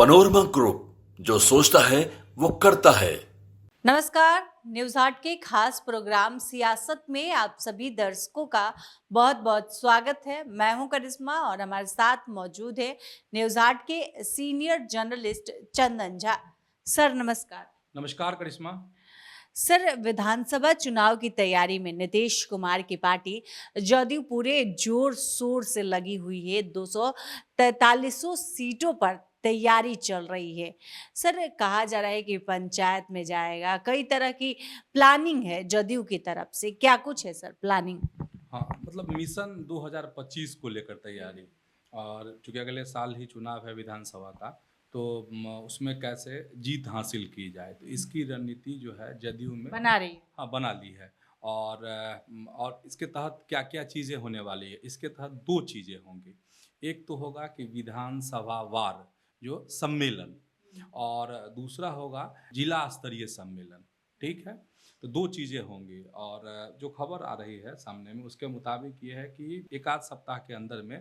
Panorama group, जो सोचता है वो करता है। नमस्कार, न्यूज हाट के खास प्रोग्राम सियासत में आप सभी दर्शकों का बहुत बहुत स्वागत है। मैं हूं करिश्मा और हमारे साथ मौजूद है न्यूज हाट के senior journalist Chandan Jha. Sir नमस्कार। नमस्कार करिश्मा। सर, विधानसभा चुनाव की तैयारी में नीतीश कुमार की पार्टी जदयू पूरे जोर शोर से लगी हुई है। 243 सीटों पर तैयारी चल रही है। सर, कहा जा रहा है कि पंचायत में जाएगा, कई तरह की प्लानिंग है जदयू की तरफ से। क्या कुछ है सर प्लानिंग? हाँ, मतलब मिशन 2025 को लेकर तैयारी, और चूँकि अगले साल ही चुनाव है विधानसभा का, तो उसमें कैसे जीत हासिल की जाए, तो इसकी रणनीति जो है जदयू में बना रही है। हाँ, बना ली है। और इसके तहत क्या क्या चीज़ें होने वाली है, इसके तहत दो चीज़ें होंगी। एक तो होगा कि विधानसभा वार जो सम्मेलन, और दूसरा होगा जिला स्तरीय सम्मेलन। ठीक है, तो दो चीज़ें होंगी। और जो खबर आ रही है सामने में, उसके मुताबिक ये है कि एक आध सप्ताह के अंदर में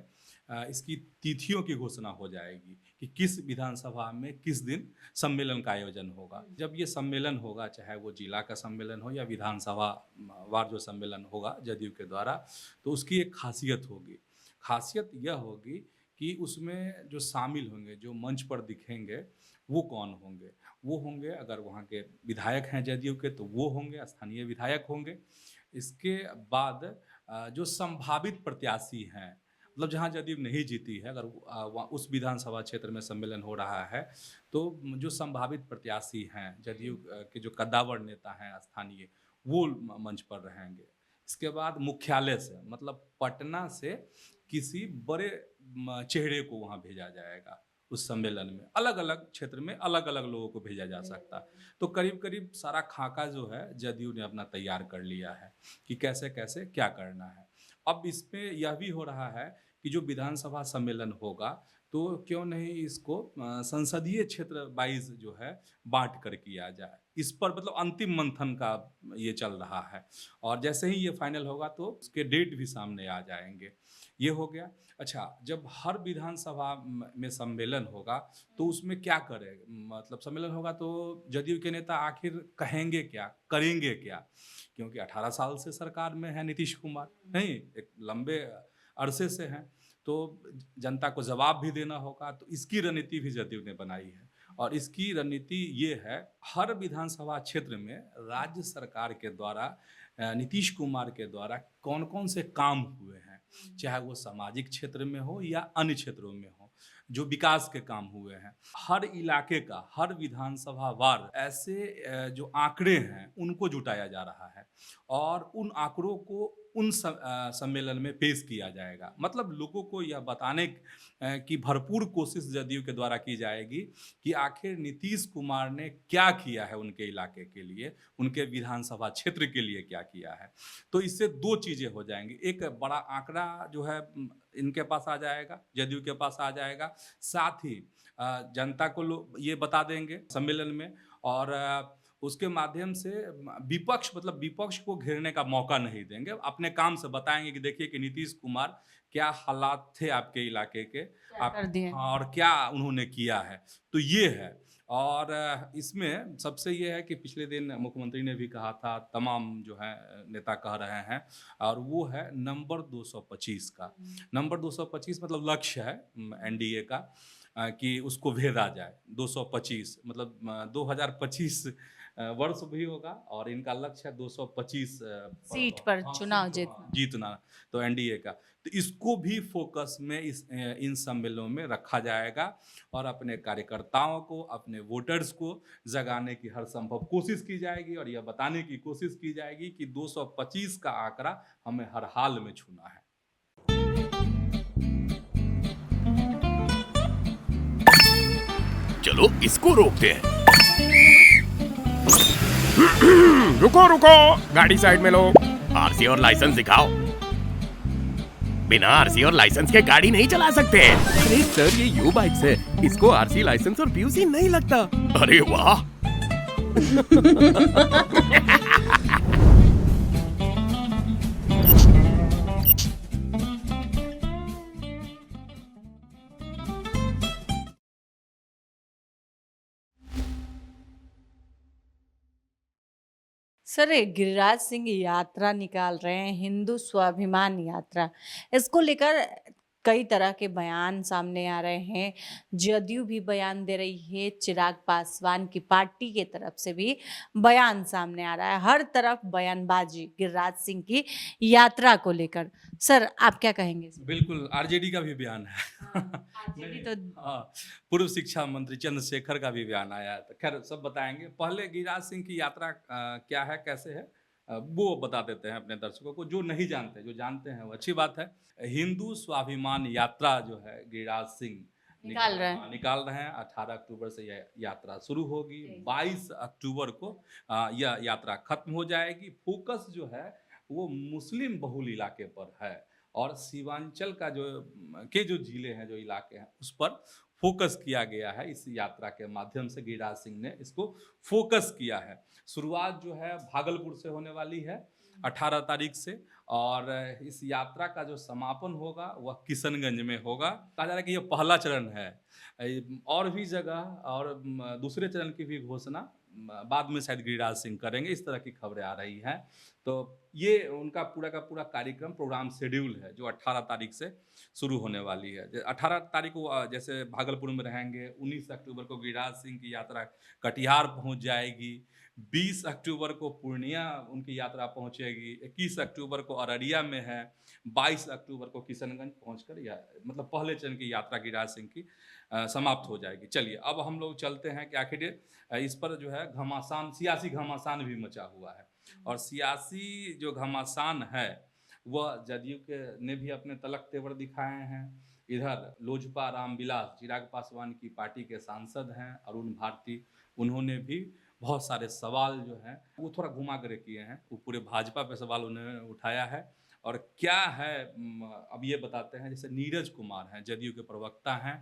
इसकी तिथियों की घोषणा हो जाएगी कि किस विधानसभा में किस दिन सम्मेलन का आयोजन होगा। जब ये सम्मेलन होगा, चाहे वो जिला का सम्मेलन हो या विधानसभा वार जो सम्मेलन होगा जदयू के द्वारा, तो उसकी एक खासियत होगी। खासियत यह होगी कि उसमें जो शामिल होंगे, जो मंच पर दिखेंगे, वो कौन होंगे? वो होंगे, अगर वहाँ के विधायक हैं जदयू के, तो वो होंगे, स्थानीय विधायक होंगे। इसके बाद जो संभावित प्रत्याशी हैं, मतलब जहाँ जदयू नहीं जीती है, अगर वहाँ उस विधानसभा क्षेत्र में सम्मेलन हो रहा है, तो जो संभावित प्रत्याशी हैं जदयू के, जो कद्दावर नेता हैं स्थानीय, वो मंच पर रहेंगे। इसके बाद मुख्यालय से, मतलब पटना से किसी बड़े चेहरे को वहाँ भेजा जाएगा। उस सम्मेलन में अलग अलग क्षेत्र में अलग अलग लोगों को भेजा जा सकता है। तो करीब करीब सारा खाका जो है जदयू ने अपना तैयार कर लिया है कि कैसे कैसे क्या करना है। अब इसमें यह भी हो रहा है कि जो विधानसभा सम्मेलन होगा, तो क्यों नहीं इसको संसदीय क्षेत्र वाइज जो है बांट कर किया जाए। इस पर मतलब अंतिम मंथन का ये चल रहा है, और जैसे ही ये फाइनल होगा तो उसके डेट भी सामने आ जाएंगे। ये हो गया। अच्छा, जब हर विधानसभा में सम्मेलन होगा, तो उसमें क्या करें, मतलब सम्मेलन होगा तो जदयू के नेता आखिर कहेंगे क्या, करेंगे क्या? क्योंकि 18 साल से सरकार में है नीतीश कुमार, नहीं, एक लंबे अरसे से हैं, तो जनता को जवाब भी देना होगा। तो इसकी रणनीति भी जदयू ने बनाई है, और इसकी रणनीति ये है, हर विधानसभा क्षेत्र में राज्य सरकार के द्वारा, नीतीश कुमार के द्वारा कौन कौन से काम हुए हैं, चाहे वो सामाजिक क्षेत्र में हो या अन्य क्षेत्रों में हो, जो विकास के काम हुए हैं, हर इलाके का, हर विधानसभा वार ऐसे जो आंकड़े हैं उनको जुटाया जा रहा है, और उन आंकड़ों को उन सम्मेलन में पेश किया जाएगा। मतलब लोगों को यह बताने की भरपूर कोशिश जदयू के द्वारा की जाएगी कि आखिर नीतीश कुमार ने क्या किया है उनके इलाके के लिए, उनके विधानसभा क्षेत्र के लिए क्या किया है। तो इससे दो चीज़ें हो जाएंगी। एक बड़ा आंकड़ा जो है इनके पास आ जाएगा, जदयू के पास आ जाएगा, साथ ही जनता को ये बता देंगे सम्मेलन में, और उसके माध्यम से विपक्ष, मतलब विपक्ष को घेरने का मौका नहीं देंगे। अपने काम से बताएंगे कि देखिए कि नीतीश कुमार क्या हालात थे आपके इलाके के, आप और क्या उन्होंने किया है। तो ये है। और इसमें सबसे ये है कि पिछले दिन मुख्यमंत्री ने भी कहा था, तमाम जो है नेता कह रहे हैं, और वो है नंबर 225 का। नंबर 225 मतलब लक्ष्य है एनडीए का, कि उसको भेदा जाए। 225 मतलब 2025 वर्ष भी होगा, और इनका लक्ष्य है 225 सीट पर चुनाव जीतना, तो एनडीए का। तो इसको भी फोकस में इन सम्मेलनों में रखा जाएगा, और अपने कार्यकर्ताओं को, अपने वोटर्स को जगाने की हर संभव कोशिश की जाएगी, और यह बताने की कोशिश की जाएगी कि 225 का आंकड़ा हमें हर हाल में छूना है। चलो इसको रोकते हैं। रुको रुको, गाड़ी साइड में लो। आरसी और लाइसेंस दिखाओ। बिना आरसी और लाइसेंस के गाड़ी नहीं चला सकते। अरे सर, ये यू बाइक्स है, इसको आरसी, लाइसेंस और पीयूसी नहीं लगता। अरे वाह। सर, ये गिरिराज सिंह यात्रा निकाल रहे हैं, हिंदू स्वाभिमान यात्रा, इसको लेकर कई तरह के बयान सामने आ रहे हैं। जदयू भी बयान दे रही है, चिराग पासवान की पार्टी के तरफ से भी बयान सामने आ रहा है। हर तरफ बयानबाजी गिरिराज सिंह की यात्रा को लेकर। सर, आप क्या कहेंगे इस पर? बिल्कुल आरजेडी का भी बयान है। आरजेडी तो हाँ, पूर्व शिक्षा मंत्री चंद्रशेखर का भी बयान आया है। तो खैर सब बताएंगे। पहले गिरिराज सिंह की यात्रा क्या है, कैसे है, वो बता देते हैं अपने दर्शकों को, जो नहीं जानते। जो जानते हैं वो अच्छी बात है। हिंदू स्वाभिमान यात्रा जो है गिरिराज सिंह निकाल रहे हैं। निकाल रहे हैं। 18 अक्टूबर से यह यात्रा शुरू होगी। 22 अक्टूबर को यह यात्रा खत्म हो जाएगी। फोकस जो है वो मुस्लिम बहुल इलाके पर है और सीमांचल का जो जिले हैं, जो इलाके हैं, उस पर फोकस किया गया है। इस यात्रा के माध्यम से गिरिराज सिंह ने इसको फोकस किया है। शुरुआत जो है भागलपुर से होने वाली है 18 तारीख से, और इस यात्रा का जो समापन होगा वह किशनगंज में होगा। कहा जा रहा है कि यह पहला चरण है। और भी जगह और दूसरे चरण की भी घोषणा बाद में शायद गिरिराज सिंह करेंगे, इस तरह की खबरें आ रही हैं। तो ये उनका पूरा का पूरा प्रोग्राम शेड्यूल है, जो 18 तारीख से शुरू होने वाली है। 18 तारीख को जैसे भागलपुर में रहेंगे। 19 अक्टूबर को गिरिराज सिंह की यात्रा कटिहार पहुंच जाएगी। 20 अक्टूबर को पूर्णिया उनकी यात्रा पहुंचेगी। 21 अक्टूबर को अररिया में है। 22 अक्टूबर को किशनगंज पहुंचकर मतलब पहले चरण की यात्रा गिरिराज सिंह की समाप्त हो जाएगी। चलिए अब हम लोग चलते हैं कि आखिर इस पर जो है घमासान, सियासी घमासान भी मचा हुआ है। और सियासी जो घमासान है वह जदयू के ने भी अपने तलक तेवर दिखाए हैं। इधर लोजपा रामविलास, चिराग पासवान की पार्टी के सांसद हैं, अरुण भारती, उन्होंने भी बहुत सारे सवाल जो हैं वो थोड़ा घुमा कर किए हैं। वो पूरे भाजपा पे सवाल उन्होंने उठाया है। और क्या है अब ये बताते हैं। जैसे नीरज कुमार हैं, जदयू के प्रवक्ता हैं,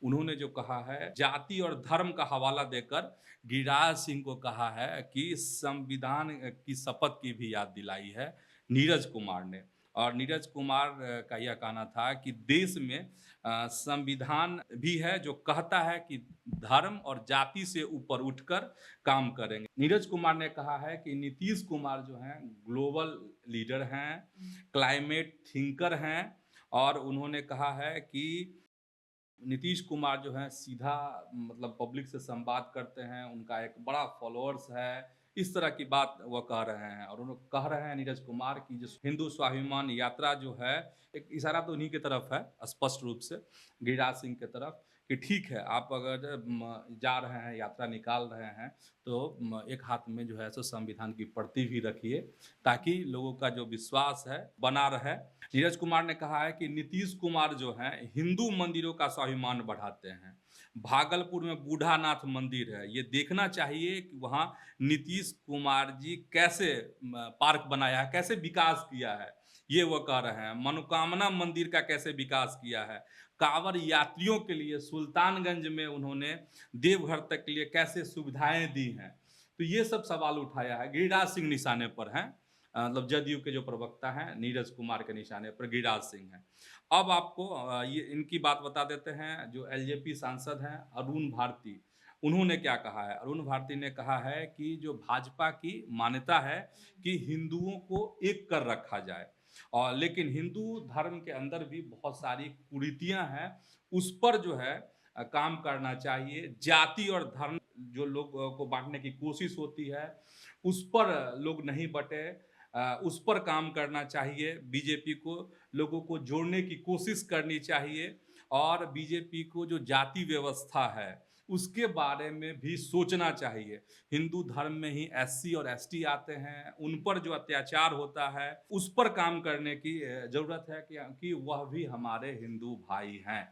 उन्होंने जो कहा है, जाति और धर्म का हवाला देकर गिरिराज सिंह को कहा है कि संविधान की शपथ की भी याद दिलाई है नीरज कुमार ने। और नीरज कुमार का यह कहना था कि देश में संविधान भी है जो कहता है कि धर्म और जाति से ऊपर उठकर काम करेंगे। नीरज कुमार ने कहा है कि नीतीश कुमार जो हैं ग्लोबल लीडर हैं, क्लाइमेट थिंकर हैं, और उन्होंने कहा है कि नीतीश कुमार जो है सीधा मतलब पब्लिक से संवाद करते हैं, उनका एक बड़ा फॉलोअर्स है, इस तरह की बात वह कह रहे हैं। और उन्होंने कह रहे हैं नीरज कुमार की जो हिंदू स्वाभिमान यात्रा जो है, एक इशारा तो उन्हीं की तरफ है स्पष्ट रूप से, गिरिराज सिंह की तरफ, कि ठीक है आप अगर जा रहे हैं, यात्रा निकाल रहे हैं, तो एक हाथ में जो है सो संविधान की प्रति भी रखिए, ताकि लोगों का जो विश्वास है बना रहे। नीरज कुमार ने कहा है कि नीतीश कुमार जो हैं हिंदू मंदिरों का स्वाभिमान बढ़ाते हैं। भागलपुर में बूढ़ानाथ मंदिर है, ये देखना चाहिए कि वहाँ नीतीश कुमार जी कैसे पार्क बनाया है, कैसे विकास किया है, ये वो कह रहे हैं। मनोकामना मंदिर का कैसे विकास किया है, कांवड़ यात्रियों के लिए सुल्तानगंज में उन्होंने देवघर तक के लिए कैसे सुविधाएं दी हैं। तो ये सब सवाल उठाया है। गिरिराज सिंह निशाने पर हैं, मतलब जदयू के जो प्रवक्ता हैं नीरज कुमार के निशाने पर गिरिराज सिंह हैं। अब आपको ये इनकी बात बता देते हैं। जो एलजेपी सांसद हैं अरुण भारती, उन्होंने क्या कहा है। अरुण भारती ने कहा है कि जो भाजपा की मान्यता है कि हिंदुओं को एक कर रखा जाए, और लेकिन हिंदू धर्म के अंदर भी बहुत सारी कुरीतियां हैं, उस पर जो है काम करना चाहिए। जाति और धर्म जो लोग को बांटने की कोशिश होती है, उस पर लोग नहीं बटे, उस पर काम करना चाहिए। बीजेपी को लोगों को जोड़ने की कोशिश करनी चाहिए, और बीजेपी को जो जाति व्यवस्था है उसके बारे में भी सोचना चाहिए। हिंदू धर्म में ही एससी और एसटी आते हैं, उन पर जो अत्याचार होता है उस पर काम करने की ज़रूरत है, कि वह भी हमारे हिंदू भाई हैं।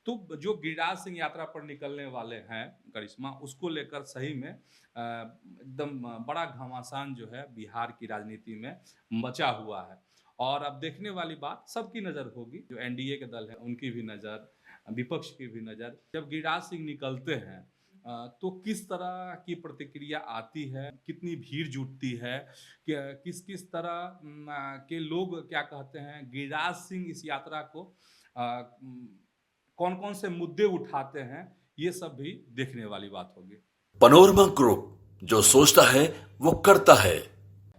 तो जो गिरिराज सिंह यात्रा पर निकलने वाले हैं करिश्मा, उसको लेकर सही में एकदम बड़ा घमासान जो है बिहार की राजनीति में मचा हुआ है। और अब देखने वाली बात, सबकी नज़र होगी, जो एनडीए के दल है उनकी भी नज़र, विपक्ष की भी नज़र। जब गिरिराज सिंह निकलते हैं तो किस तरह की प्रतिक्रिया आती है, कितनी भीड़ जुटती है, किस किस तरह के लोग क्या कहते हैं, गिरिराज सिंह इस यात्रा को कौन कौन से मुद्दे उठाते हैं, ये सब भी देखने वाली बात होगी। पैनोरमा ग्रुप, जो सोचता है वो करता है।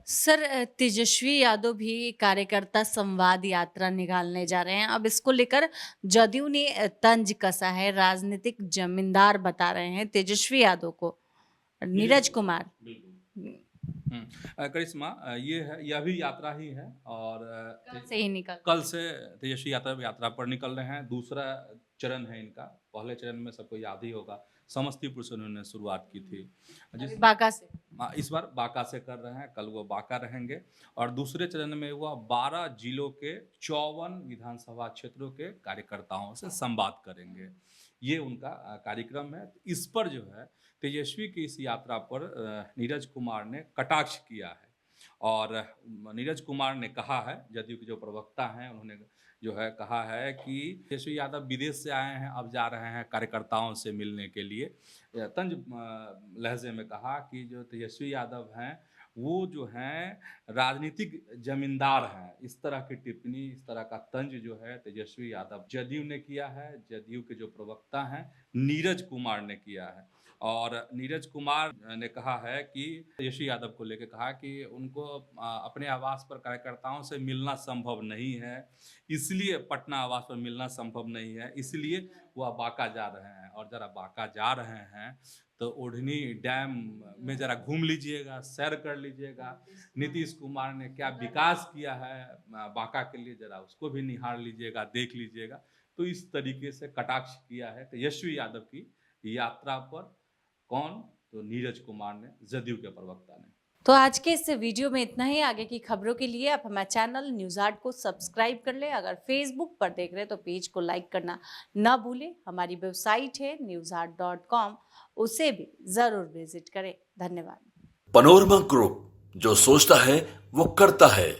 सर तेजस्वी यादव भी कार्यकर्ता संवाद यात्रा निकालने जा रहे हैं। अब इसको लेकर जदयू ने तंज कसा है, राजनीतिक जमींदार बता रहे हैं तेजस्वी यादव को। नीरज कुमार करिश्मा, ये है, यह भी यात्रा ही है और कल से ही निकल कल से तेजस्वी यादव यात्रा पर निकल रहे हैं। दूसरा चरण है इनका। पहले चरण में सबको याद ही होगा, समस्तीपुर से उन्होंने शुरुआत की थी। बांका से इस बार बांका से कर रहे हैं, कल वो बांका रहेंगे। और दूसरे चरण में हुआ 12 जिलों के 54 विधानसभा क्षेत्रों के कार्यकर्ताओं से संवाद करेंगे। ये उनका कार्यक्रम है। इस पर जो है तेजस्वी की इस यात्रा पर नीरज कुमार ने कटाक्ष किया है। और नीरज कुमार ने कहा है, जदयू के जो प्रवक्ता हैं उन्होंने जो है कहा है कि तेजस्वी यादव विदेश से आए हैं, अब जा रहे हैं कार्यकर्ताओं से मिलने के लिए। तंज लहजे में कहा कि जो तेजस्वी यादव हैं वो जो हैं राजनीतिक जमींदार हैं। इस तरह की टिप्पणी, इस तरह का तंज जो है तेजस्वी यादव जदयू ने किया है। जदयू के जो प्रवक्ता हैं नीरज कुमार ने किया है। और नीरज कुमार ने कहा है कि तेजस्वी यादव को लेकर कहा कि उनको अपने आवास पर कार्यकर्ताओं से मिलना संभव नहीं है, इसलिए पटना आवास पर मिलना संभव नहीं है, इसलिए वह बांका जा रहे हैं। और जरा बांका जा रहे हैं तो ओढ़नी डैम में जरा घूम लीजिएगा, सैर कर लीजिएगा। नीतीश कुमार ने क्या विकास किया है बांका के लिए, जरा उसको भी निहार लीजिएगा, देख लीजिएगा। तो इस तरीके से कटाक्ष किया है तेजस्वी यादव की यात्रा पर। कौन? तो नीरज कुमार ने, जदयू के प्रवक्ता ने। तो आज के इस वीडियो में इतना ही। आगे की खबरों के लिए आप हमारे चैनल न्यूज़ आर्ट को सब्सक्राइब कर ले। अगर फेसबुक पर देख रहे हैं तो पेज को लाइक करना ना भूलें। हमारी वेबसाइट है newsart.com, उसे भी जरूर विजिट करें। धन्यवाद। पनोरमा ग्रुप, जो सोचता है वो करता है।